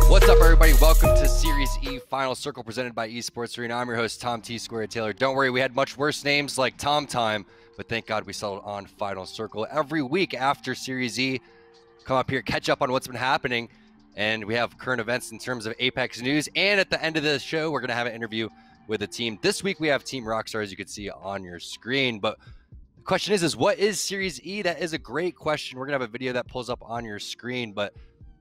What's up, everybody? Welcome to Series E Final Circle presented by Esports Arena. I'm your host, Tom Tsquared Taylor. Don't worry, we had much worse names like Tom Time, but thank God we settled on Final Circle. Every week after Series E, come up here, catch up on what's been happening, and we have current events in terms of Apex news. And at the end of the show, we're going to have an interview with a team. This week, we have Team Rockstar, as you can see on your screen. But the question is what is Series E? That is a great question. We're going to have a video that pulls up on your screen, but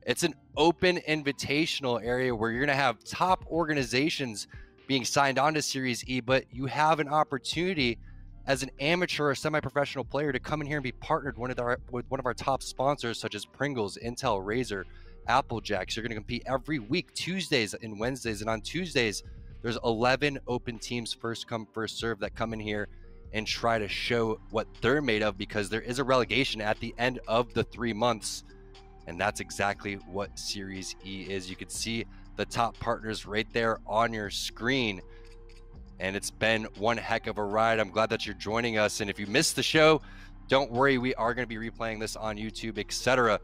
it's an open invitational area where you're going to have top organizations being signed on to Series E, but you have an opportunity as an amateur or semi-professional player to come in here and be partnered with one of our top sponsors, such as Pringles, Intel, Razer, Applejacks. You're going to compete every week, Tuesdays and Wednesdays. And on Tuesdays, there's 11 open teams, first come, first serve, that come in here and try to show what they're made of, because there is a relegation at the end of the 3 months. And that's exactly what Series E is. You can see the top partners right there on your screen. And it's been one heck of a ride. I'm glad that you're joining us. And if you missed the show, don't worry, we are going to be replaying this on YouTube, etc.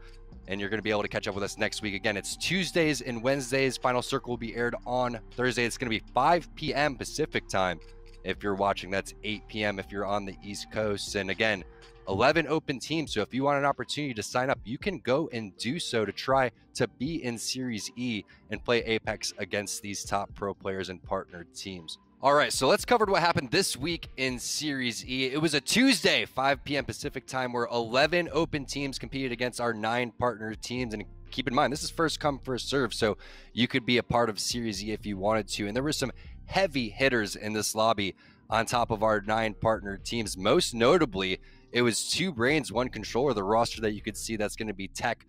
And you're going to be able to catch up with us next week. Again, it's Tuesdays and Wednesdays. Final Circle will be aired on Thursday. It's going to be 5 p.m. Pacific time if you're watching. That's 8 p.m. if you're on the East Coast. And again, 11 open teams. So if you want an opportunity to sign up, you can go and do so to try to be in Series E and play Apex against these top pro players and partnered teams. All right, so let's cover what happened this week in Series E. It was a Tuesday, 5 p.m. Pacific time, where 11 open teams competed against our 9 partner teams. And keep in mind, this is first come, first serve, so you could be a part of Series E if you wanted to. And there were some heavy hitters in this lobby on top of our 9 partner teams. Most notably, it was 2 brains, 1 controller, the roster that you could see. That's going to be Tech,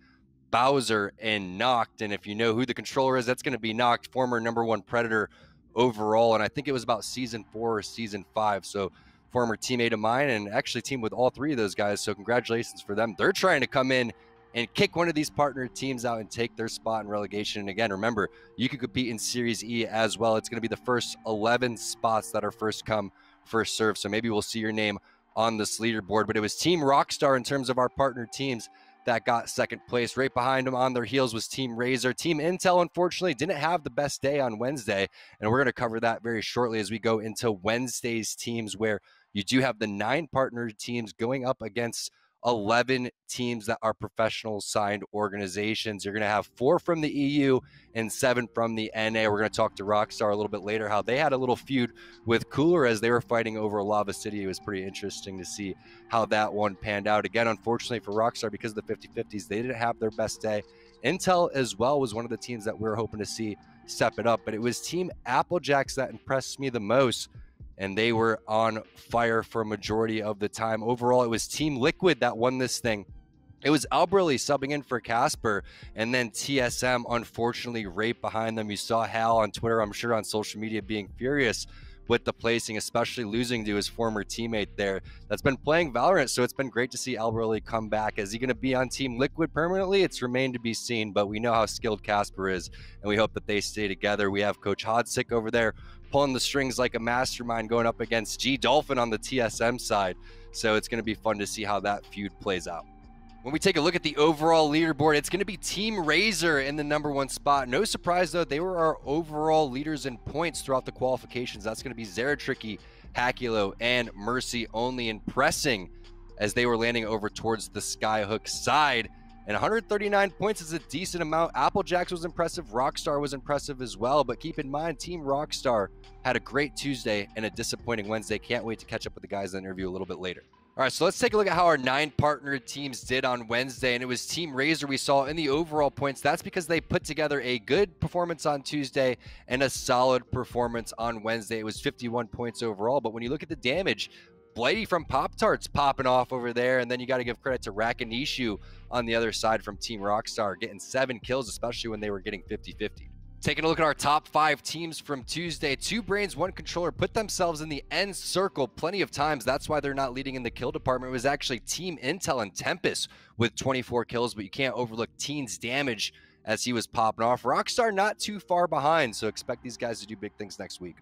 Bowser, and Noct. And if you know who the controller is, that's going to be Noct, former #1 Predator overall. And I think it was about Season 4 or Season 5. So former teammate of mine, and actually teamed with all 3 of those guys. So congratulations for them. They're trying to come in and kick one of these partner teams out and take their spot in relegation. And again, remember, you can compete in Series E as well. It's going to be the first 11 spots that are first come, first serve. So maybe we'll see your name on this leaderboard. But it was Team Rockstar in terms of our partner teams that got second place. Right behind them on their heels was Team Razer. Team Intel, unfortunately, didn't have the best day on Wednesday, and we're going to cover that very shortly as we go into Wednesday's teams, where you do have the 9 partner teams going up against 11 teams that are professional signed organizations. You're going to have 4 from the EU and 7 from the NA. We're going to talk to Rockstar a little bit later, how they had a little feud with Cooler as they were fighting over Lava City. It was pretty interesting to see how that one panned out. Again, unfortunately for Rockstar, because of the 50-50s, they didn't have their best day. Intel as well was one of the teams that we were hoping to see step it up, but it was Team Applejacks that impressed me the most, and they were on fire for a majority of the time. Overall, it was Team Liquid that won this thing. It was Alberly subbing in for Casper, and then TSM, unfortunately, right behind them. You saw Hal on Twitter, I'm sure on social media, being furious with the placing, especially losing to his former teammate there that's been playing Valorant. So it's been great to see Alberly come back. Is he going to be on Team Liquid permanently? It's remained to be seen, but we know how skilled Casper is, and we hope that they stay together. We have Coach Hodsick over there pulling the strings like a mastermind, going up against G Dolphin on the TSM side. So it's going to be fun to see how that feud plays out. When we take a look at the overall leaderboard, it's going to be Team Razer in the #1 spot. No surprise, though, they were our overall leaders in points throughout the qualifications. That's going to be Zeratricky, Hakulo, and Mercy only impressing as they were landing over towards the Skyhook side. And 139 points is a decent amount. Applejacks was impressive. Rockstar was impressive as well. But keep in mind, Team Rockstar had a great Tuesday and a disappointing Wednesday. Can't wait to catch up with the guys in the interview a little bit later. All right, so let's take a look at how our 9 partner teams did on Wednesday. And it was Team Razer we saw in the overall points. That's because they put together a good performance on Tuesday and a solid performance on Wednesday. It was 51 points overall. But when you look at the damage, Blighty from Pop-Tarts popping off over there. And then you got to give credit to Rakanishu on the other side from Team Rockstar, getting 7 kills, especially when they were getting 50-50. Taking a look at our top 5 teams from Tuesday, 2 brains, 1 controller put themselves in the end circle plenty of times. That's why they're not leading in the kill department. It was actually Team Intel and Tempest with 24 kills, but you can't overlook Teen's damage as he was popping off. Rockstar not too far behind, so expect these guys to do big things next week.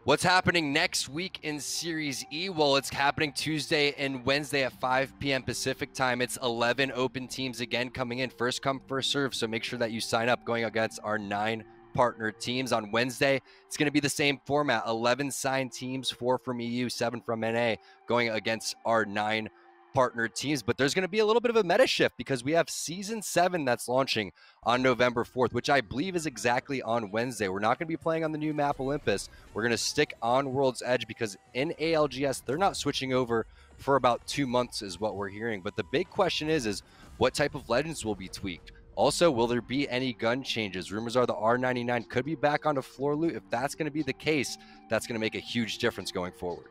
What's happening next week in Series E? Well, it's happening Tuesday and Wednesday at 5 p.m. Pacific time. It's 11 open teams again coming in. First come, first serve. So make sure that you sign up going against our 9 partner teams. On Wednesday, it's going to be the same format. 11 signed teams, 4 from EU, 7 from NA, going against our 9 partner teams. But there's going to be a little bit of a meta shift because we have Season 7 that's launching on November 4th, which I believe is exactly on Wednesday. We're not going to be playing on the new map Olympus. We're going to stick on World's Edge because in ALGS, they're not switching over for about 2 months is what we're hearing. But the big question is what type of legends will be tweaked? Also, will there be any gun changes? Rumors are the R99 could be back onto floor loot. If that's going to be the case, that's going to make a huge difference going forward.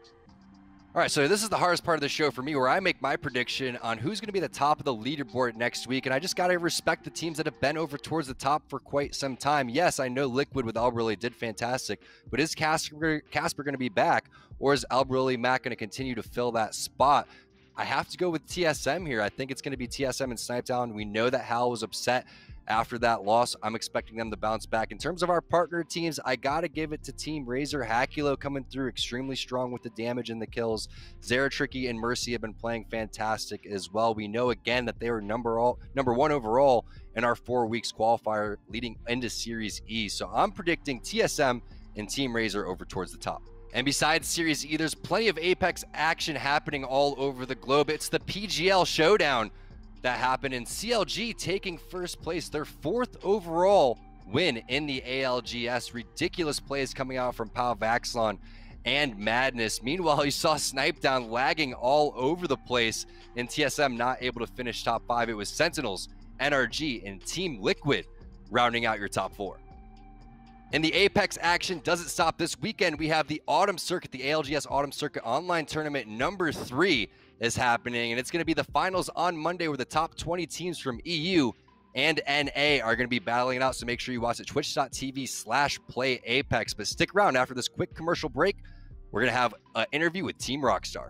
All right, so this is the hardest part of the show for me, where I make my prediction on who's going to be the top of the leaderboard next week, and I just got to respect the teams that have been over towards the top for quite some time. Yes, I know Liquid with Albrelli did fantastic, but is Casper going to be back, or is Albrelli Mac going to continue to fill that spot? I have to go with TSM here. I think it's going to be TSM and Snipedown. We know that Hal was upset after that loss. I'm expecting them to bounce back. In terms of our partner teams, I got to give it to Team Razor. Hakulo coming through extremely strong with the damage and the kills. Zeratricky and Mercy have been playing fantastic as well. We know again that they were number 1 overall in our 4 weeks qualifier leading into Series E. So I'm predicting TSM and Team Razor over towards the top. And besides Series E, there's plenty of Apex action happening all over the globe. It's the PGL Showdown that happened in CLG taking first place, their 4th overall win in the ALGS. Ridiculous plays coming out from Pau Vaxlon and Madness. Meanwhile, you saw Snipedown lagging all over the place, and TSM not able to finish top 5. It was Sentinels, NRG, and Team Liquid rounding out your top 4. And the Apex action doesn't stop this weekend. We have the Autumn Circuit, the ALGS Autumn Circuit Online Tournament number 3 is happening, and it's going to be the finals on Monday where the top 20 teams from EU and NA are going to be battling it out. So make sure you watch it, twitch.tv/playapex. But stick around after this quick commercial break. We're going to have an interview with Team Rockstar.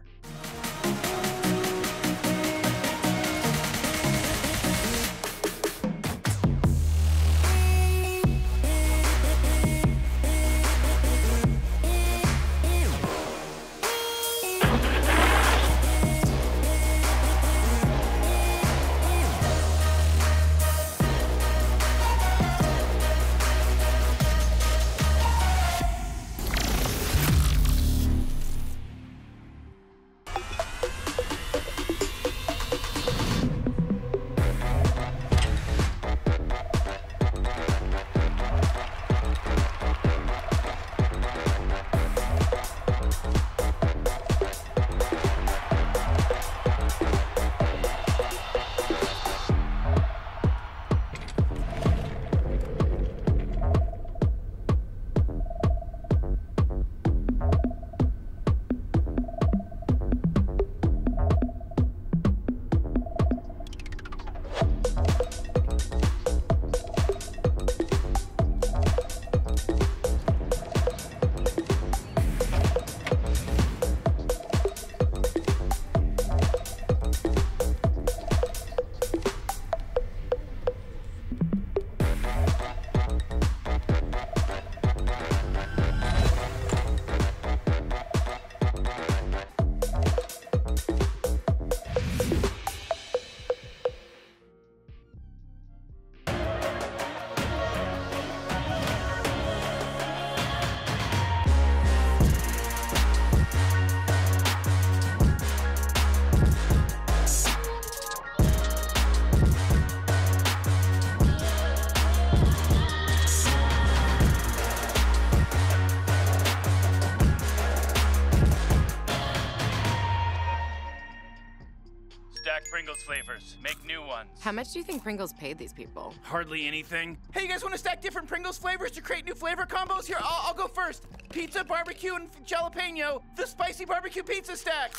Pringles flavors. Make new ones. How much do you think Pringles paid these people? Hardly anything. Hey, you guys want to stack different Pringles flavors to create new flavor combos? Here, I'll go first. Pizza, barbecue, and jalapeno. The spicy barbecue pizza stack.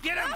Get him!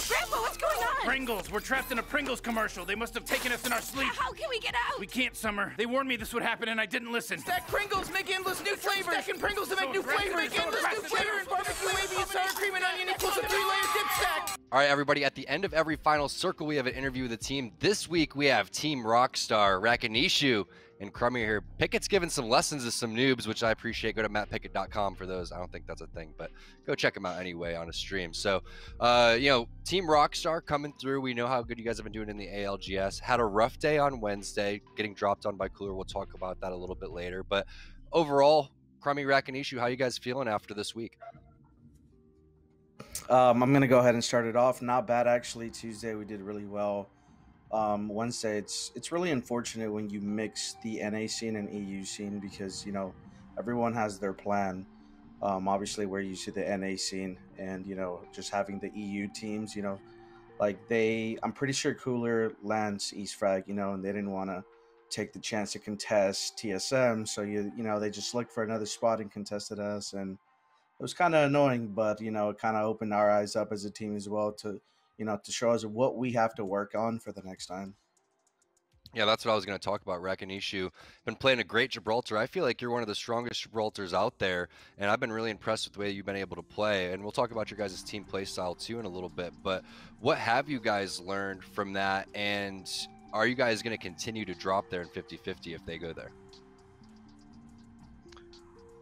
Grandpa, what's going on? Pringles. We're trapped in a Pringles commercial. They must have taken us in our sleep. How can we get out? We can't, Summer. They warned me this would happen and I didn't listen. Stack Pringles, make endless new flavors. Stacking Pringles to make new flavors. Make endless new flavors. Barbecue, wavy, and sour cream and onion equals a 3-layer dip stack. All right, everybody, at the end of every final circle, we have an interview with the team. This week, we have Team Rockstar, Rakanishu, and Crummy here. Pickett's given some lessons to some noobs, which I appreciate. Go to mattpickett.com for those. I don't think that's a thing, but go check him out anyway on a stream. So, you know, Team Rockstar coming through. We know how good you guys have been doing in the ALGS. Had a rough day on Wednesday, getting dropped on by Cooler. We'll talk about that a little bit later. But overall, Crummy, Rakinishu, how you guys feeling after this week? I'm going to go ahead and start it off. Not bad, actually. Tuesday, we did really well. Wednesday, it's really unfortunate when you mix the NA scene and EU scene because, you know, everyone has their plan. Obviously, we're used to the NA scene and, you know, just having the EU teams, you know, like I'm pretty sure Cooler lands East Frag, you know, and they didn't want to take the chance to contest TSM. So, you know, they just looked for another spot and contested us. And it was kind of annoying, but, you know, it kind of opened our eyes up as a team as well to, you know, to show us what we have to work on for the next time. Yeah, that's what I was going to talk about. Rakinishu been playing a great Gibraltar. I feel like you're one of the strongest Gibraltars out there, and I've been really impressed with the way you've been able to play. And we'll talk about your guys' team play style too in a little bit. But what have you guys learned from that? And are you guys going to continue to drop there in 50-50 if they go there?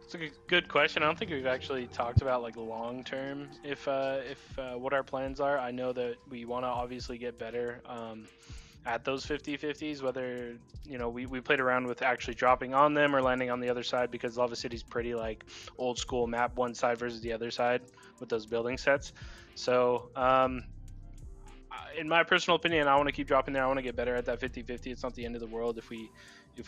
It's a good question. I don't think we've actually talked about like long term if what our plans are. I know that we want to obviously get better at those 50-50s, whether, you know, we played around with actually dropping on them or landing on the other side because Lava City's pretty like old school map, one side versus the other side with those building sets. So in my personal opinion, I want to keep dropping there. I want to get better at that 50-50. It's not the end of the world if we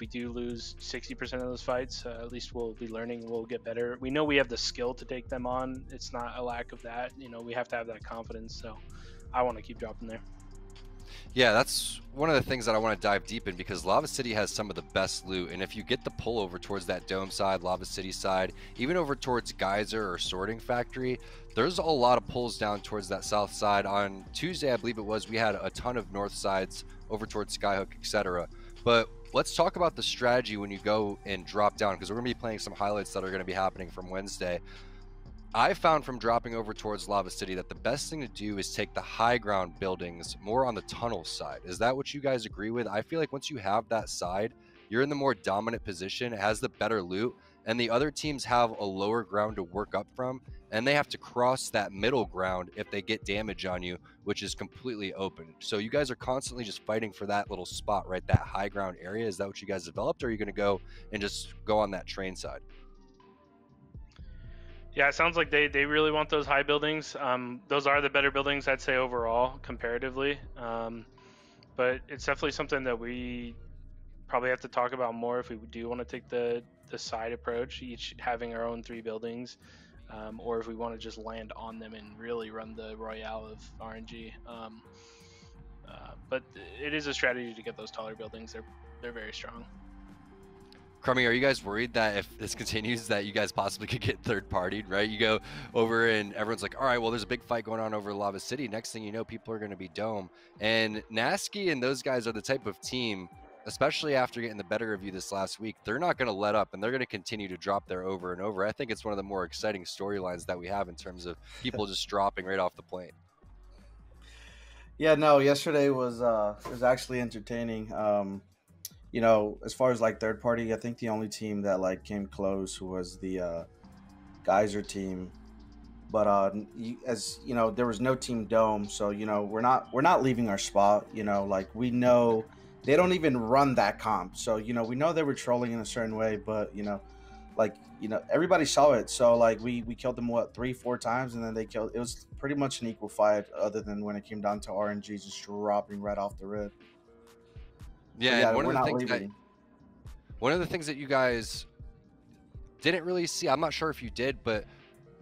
do lose 60% of those fights. At least we'll be learning. We'll get better. We know we have the skill to take them on. It's not a lack of that. You know, we have to have that confidence. So I want to keep dropping there. Yeah, that's one of the things that I want to dive deep in because Lava City has some of the best loot. And if you get the pull over towards that Dome side, Lava City side, even over towards Geyser or Sorting Factory, there's a lot of pulls down towards that south side. On Tuesday, I believe it was, we had a ton of north sides over towards Skyhook, etc. But let's talk about the strategy when you go and drop down because we're going to be playing some highlights that are going to be happening from Wednesday. I found from dropping over towards Lava City that the best thing to do is take the high ground buildings more on the tunnel side. Is that what you guys agree with? I feel like once you have that side, you're in the more dominant position, it has the better loot, and the other teams have a lower ground to work up from, and they have to cross that middle ground if they get damage on you, which is completely open. So you guys are constantly just fighting for that little spot, right? That high ground area. Is that what you guys developed, or are you going to go and just go on that train side? Yeah, it sounds like they really want those high buildings. Those are the better buildings, I'd say, overall, comparatively. But it's definitely something that we probably have to talk about more if we do want to take the side approach, each having our own 3 buildings, or if we want to just land on them and really run the Royale of RNG. But it is a strategy to get those taller buildings. They're very strong. Crummy, are you guys worried that if this continues that you guys possibly could get third-partied, right? You go over and everyone's like, all right, well, there's a big fight going on over Lava City. Next thing you know, people are going to be Dome. And Nasky and those guys are the type of team, especially after getting the better of you this last week, they're not going to let up and they're going to continue to drop there over and over. I think it's one of the more exciting storylines that we have in terms of people just dropping right off the plane. Yeah, no, yesterday was actually entertaining. You know, as far as like third party, I think the only team that like came close was the Geyser team. But as you know, there was no team Dome, so you know we're not leaving our spot. You know, like we know they don't even run that comp, so you know we know they were trolling in a certain way, but you know, like you know everybody saw it. So like we killed them what 3-4 times, and then they killed. It was pretty much an equal fight, other than when it came down to RNG just dropping right off the rip. Yeah, and one of the things that you guys didn't really see, I'm not sure if you did, but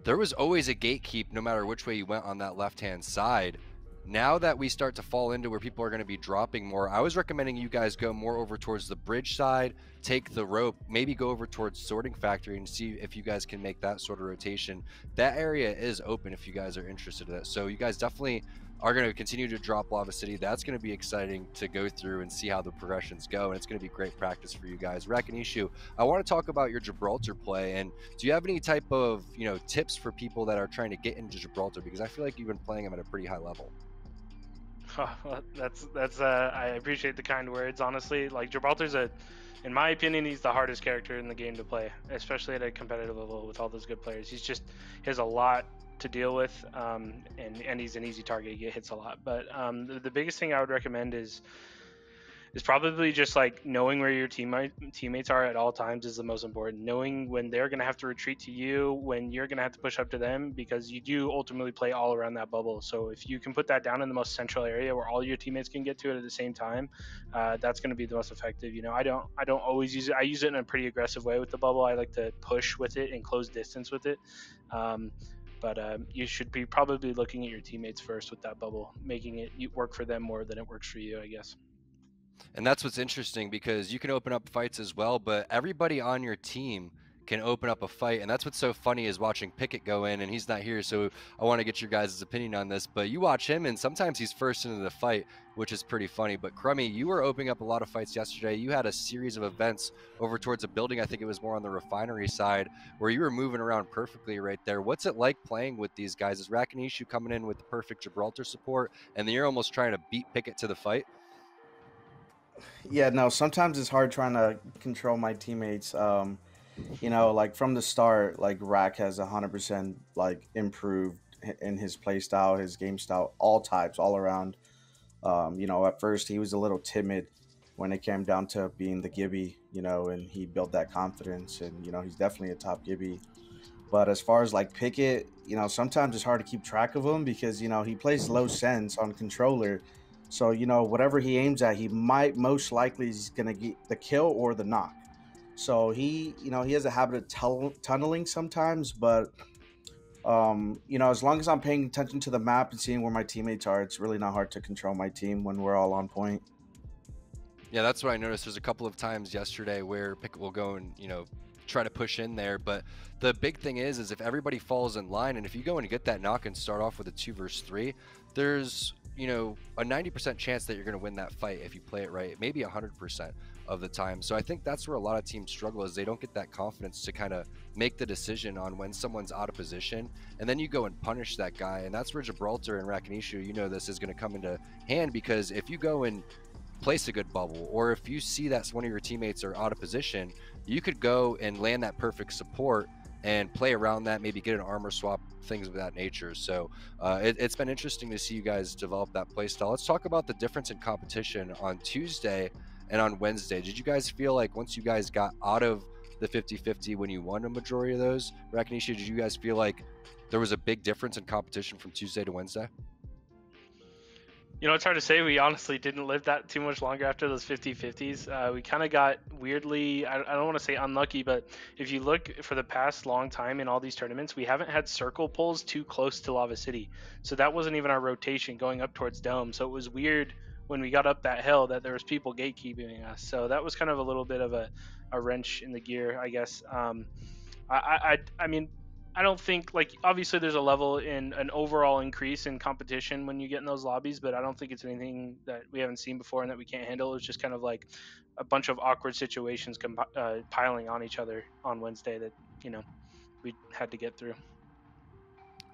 there was always a gatekeep no matter which way you went on that left-hand side. Now that we start to fall into where people are going to be dropping more, I was recommending you guys go more over towards the bridge side, take the rope, maybe go over towards Sorting Factory and see if you guys can make that sort of rotation. That area is open if you guys are interested in that. So you guys definitely are going to continue to drop Lava City. That's going to be exciting to go through and see how the progressions go, and it's going to be great practice for you guys. Rakinishu, I want to talk about your Gibraltar play, and do you have any type of tips for people that are trying to get into Gibraltar? Because I feel like you've been playing them at a pretty high level. Well, that's I appreciate the kind words. Honestly, like Gibraltar's in my opinion, he's the hardest character in the game to play, especially at a competitive level with all those good players. He has a lot to deal with, and he's an easy target. He hits a lot. But the biggest thing I would recommend is probably just like knowing where your teammates are at all times is the most important. Knowing when they're going to have to retreat to you, when you're going to have to push up to them, because you do ultimately play all around that bubble. So if you can put that down in the most central area where all your teammates can get to it at the same time, that's going to be the most effective. I don't always use it. I use it in a pretty aggressive way with the bubble. I like to push with it and close distance with it. But you should be probably looking at your teammates first with that bubble, making it work for them more than it works for you, I guess. And that's what's interesting, because you can open up fights as well, but everybody on your team can open up a fight. And that's what's so funny is watching Pickett go in, and he's not here, so I want to get your guys' opinion on this. But you watch him, and sometimes he's first into the fight, which is pretty funny. But Crummy, you were opening up a lot of fights yesterday. You had a series of events over towards a building. I think it was more on the refinery side, where you were moving around perfectly right there. What's it like playing with these guys? Is Rakinishu coming in with the perfect Gibraltar support, and then you're almost trying to beat Pickett to the fight? Yeah, no, sometimes it's hard trying to control my teammates. Like from the start, like Rack has 100% like improved in his play style, his game style, all types, all around. At first he was a little timid when it came down to being the Gibby, and he built that confidence, and he's definitely a top Gibby. But as far as like Pickett, sometimes it's hard to keep track of him because he plays low sense on controller. So, whatever he aims at, he might most likely is going to get the kill or the knock. So he has a habit of tunneling sometimes, but, as long as I'm paying attention to the map and seeing where my teammates are, it's really not hard to control my team when we're all on point. Yeah, that's what I noticed. There's a couple of times yesterday where Pickett will go and, try to push in there. But the big thing is if everybody falls in line, and if you go and get that knock and start off with a 2 versus 3, there's a 90% chance that you're going to win that fight if you play it right, maybe 100% of the time. So I think that's where a lot of teams struggle, is they don't get that confidence to kind of make the decision on when someone's out of position, and then you go and punish that guy. And that's where Gibraltar and Rakinishu, this is going to come into hand, because if you go and place a good bubble, or if you see that one of your teammates are out of position, you could go and land that perfect support and play around that, maybe get an armor swap, things of that nature. So it's been interesting to see you guys develop that play style. Let's talk about the difference in competition on Tuesday and on Wednesday. Did you guys feel like once you guys got out of the 50-50 when you won a majority of those, Rakinishu, did you guys feel like there was a big difference in competition from Tuesday to Wednesday? It's hard to say. We honestly didn't live that too much longer after those 50-50s. We kind of got weirdly, I don't want to say unlucky, but if you look for the past long time in all these tournaments, we haven't had circle pulls too close to Lava City. So that wasn't even our rotation going up towards Dome. So it was weird when we got up that hill that there was people gatekeeping us. So that was kind of a little bit of a wrench in the gear, I guess. I mean, I don't think, like, obviously there's a level in an overall increase in competition when you get in those lobbies, but I don't think it's anything that we haven't seen before and that we can't handle. It's just kind of like a bunch of awkward situations piling on each other on Wednesday that, we had to get through.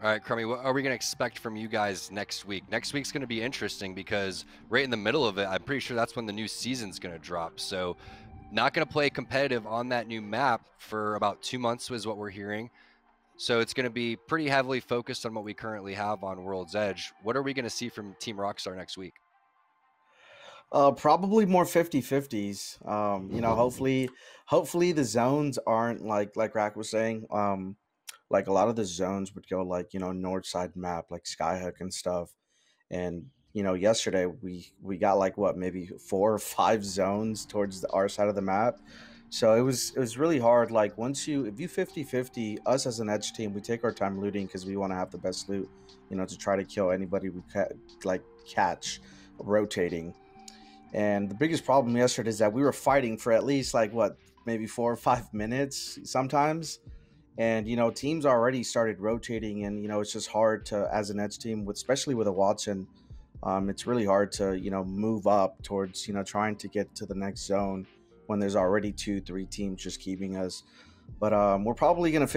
All right, Crummy, what are we going to expect from you guys next week? Next week's going to be interesting because right in the middle of it, I'm pretty sure that's when the new season's going to drop. So not going to play competitive on that new map for about 2 months is what we're hearing. So it's going to be pretty heavily focused on what we currently have on World's Edge. What are we going to see from Team Rockstar next week? Probably more 50-50s. Hopefully the zones aren't like Rack was saying. Like a lot of the zones would go like, north side map, like Skyhook and stuff. And, yesterday we got like maybe 4 or 5 zones towards our side of the map. So it was really hard. Like if you 50-50, us as an Edge team, we take our time looting because we want to have the best loot, to try to kill anybody we catch rotating. And the biggest problem yesterday is that we were fighting for at least maybe 4 or 5 minutes sometimes. And, teams already started rotating, and, it's just hard to, as an Edge team, especially with a Watson, it's really hard to, move up towards, trying to get to the next zone when there's already 2-3 teams just keeping us. But we're probably gonna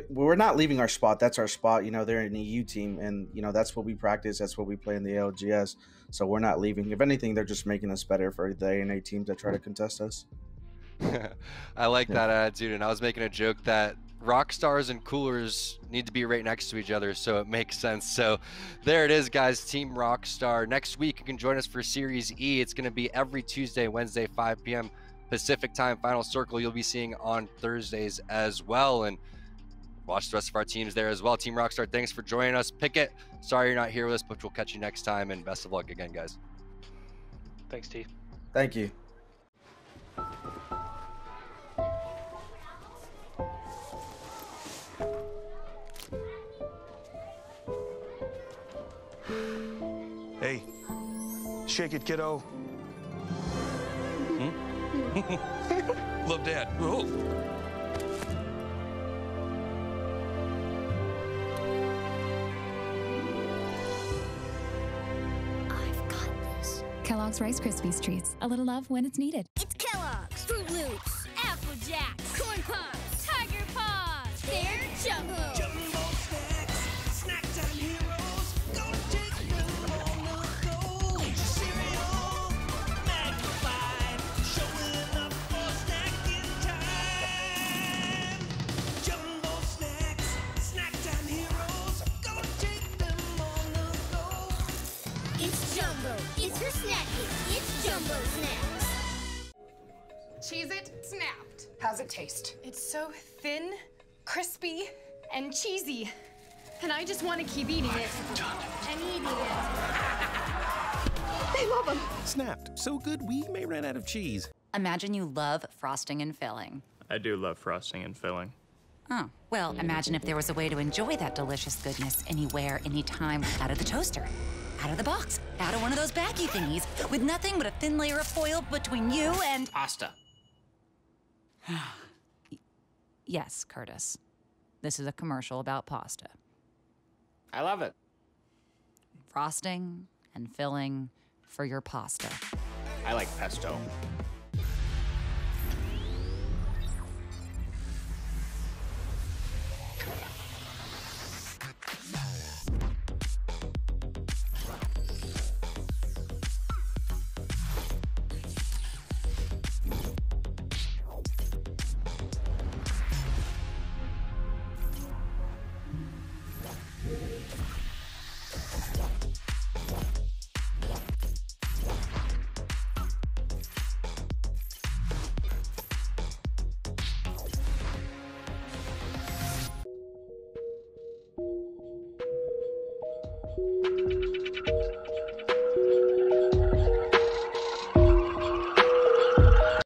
we're not leaving our spot. That's our spot. You know, they're an EU team, and you know that's what we practice. That's what we play in the LGS. So we're not leaving. If anything, they're just making us better for the ANA teams that try to contest us. I like that attitude, and I was making a joke that Rockstars and Coolers need to be right next to each other, so it makes sense. So there it is, guys. Team Rockstar. Next week, you can join us for Series E. It's going to be every Tuesday, Wednesday, 5 p.m. Pacific time. Final Circle you'll be seeing on Thursdays as well, and watch the rest of our teams there as well. Team Rockstar, thanks for joining us. Pickett, sorry you're not here with us, but we'll catch you next time, and best of luck again, guys. Thanks, T. Thank you. Hey, shake it, kiddo. Love Dad. Oh. I've got this. Kellogg's Rice Krispies Treats. A little love when it's needed. It's Kellogg's, Fruit Loops, Apple Jacks, Corn Pops, Tiger Paws. They're Jumbo. Jumbo snacks, snack time heroes. Gonna take them on the go. Eat your cereal, magnified, showing up for snacking time. Jumbo snacks, snack time heroes. Gonna take them on the go. It's Jumbo. It's for snacking. It's Jumbo Snacks. Cheez-It snapped. How's it taste? It's so thin, crispy, and cheesy. And I just want to keep eating it. And eating it. They love them. Snapped. So good we may run out of cheese. Imagine you love frosting and filling. I do love frosting and filling. Oh, well, imagine if there was a way to enjoy that delicious goodness anywhere, anytime, out of the toaster, out of the box, out of one of those baggy thingies, with nothing but a thin layer of foil between you and... Pasta. Yes, Curtis. This is a commercial about pasta. I love it. Frosting and filling for your pasta. I like pesto.